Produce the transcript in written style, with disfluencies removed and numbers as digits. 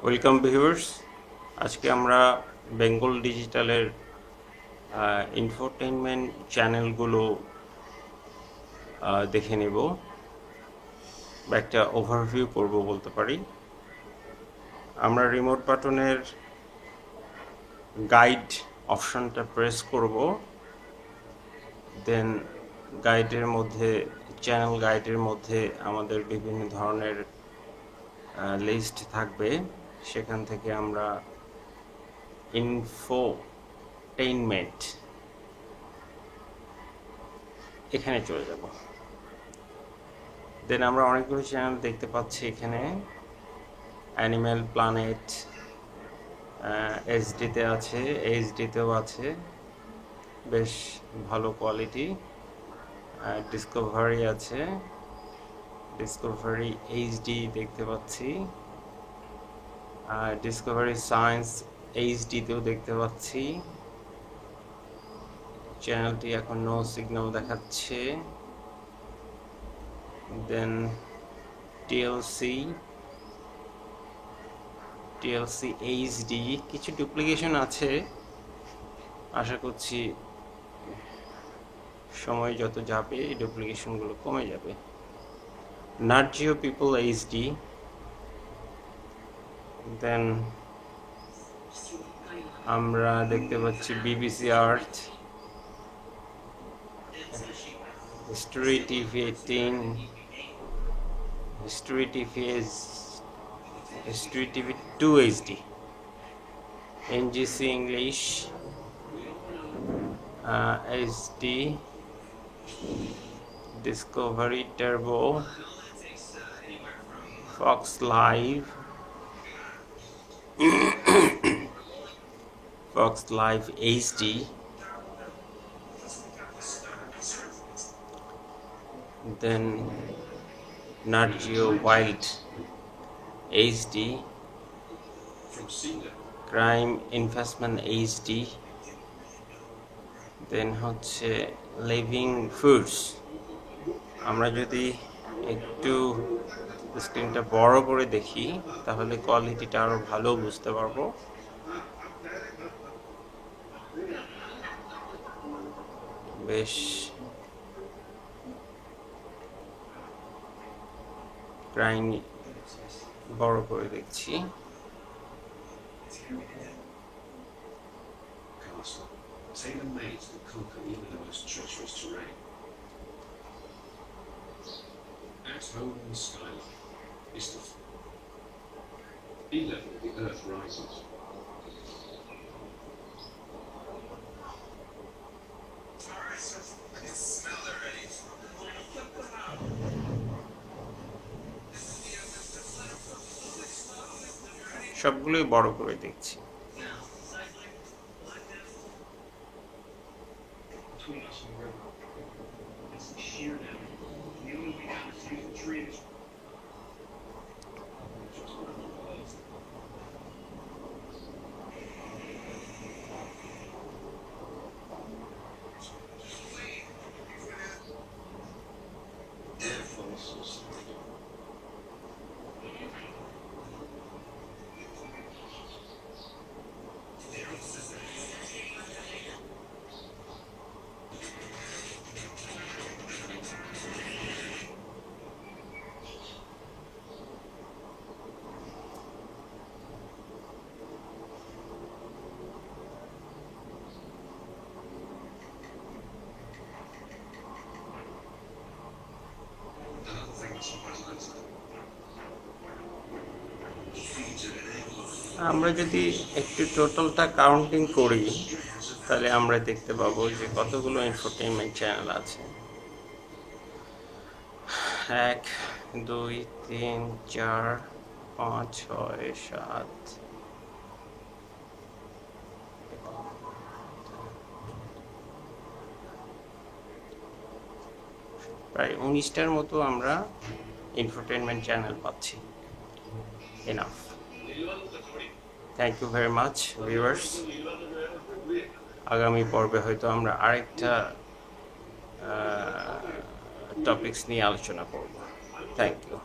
Welcome viewers. আজকে আমরা Bengal ডিজিটালের infotainment চ্যানেলগুলো দেখে নেব বা একটা ওভারভিউ করব বলতে পারি। আমরা রিমোট বাটনের গাইড অপশনটা প্রেস করব, দেন গাইডের মধ্যে চ্যানেল গাইডের মধ্যে আমাদের বিভিন্ন ধরনের লিস্ট থাকবে। সেখান থেকে আমরা ইনফোটেইনমেন্ট এখানে চলে যাব। দেন আমরা অনেকগুলো চ্যানেল দেখতে পাচ্ছি এখানে। অ্যানিম্যাল প্ল্যানেট এইচডিতে আছে, এইচডিতেও আছে, বেশ ভালো কোয়ালিটি। ডিসকভারি আছে, ডিসকভারি এইচডি দেখতে পাচ্ছি। ডিসকভারি সায়েন্স এইচডিতেও দেখতে পাচ্ছি। চ্যানেলটি এখন নো সিগন্যাল দেখাচ্ছে। দেন টিএলসি এইচডি, কিছু ডুপ্লিকেশন আছে, আশা করছি সময় যত যাবে এই ডুপ্লিকেশনগুলো কমে যাবে। Nat Geo People HD, then আমরা দেখতে পাচ্ছি BBC Earth, History TV 18, History TV 2 HD, NGC English HD, Discovery Turbo, Fox Live, Fox Live HD, then Nat Geo Wild HD, Crime Investment HD, then হচ্ছে living foods. আমরা যদি একটু স্ক্রিনটা বড় করে দেখি তাহলে কোয়ালিটিটা আরো ভালো বুঝতে পারবো। বেশ ক্রাইম বড় করে দেখছি। Tailor-made to conquer even the most treacherous terrain. At home in the skyline is the sea level of the Earth rises. সবগুলোই বড় করে দেখছি। আমরা যদি একটু টোটালটা কাউন্টিং করি তাহলে আমরা দেখতে পাবো যে কতগুলো ইনফোটেইনমেন্ট চ্যানেল আছে। 1 2 3 4 5 6 7, প্রায় 19টার মতো আমরা ইনফোটেইনমেন্ট চ্যানেল পাচ্ছি। Enough. Thank you very much viewers. আগামী পর্বে হয়তো আমরা আরেকটা টপিকস নিয়ে আলোচনা করব। Thank you.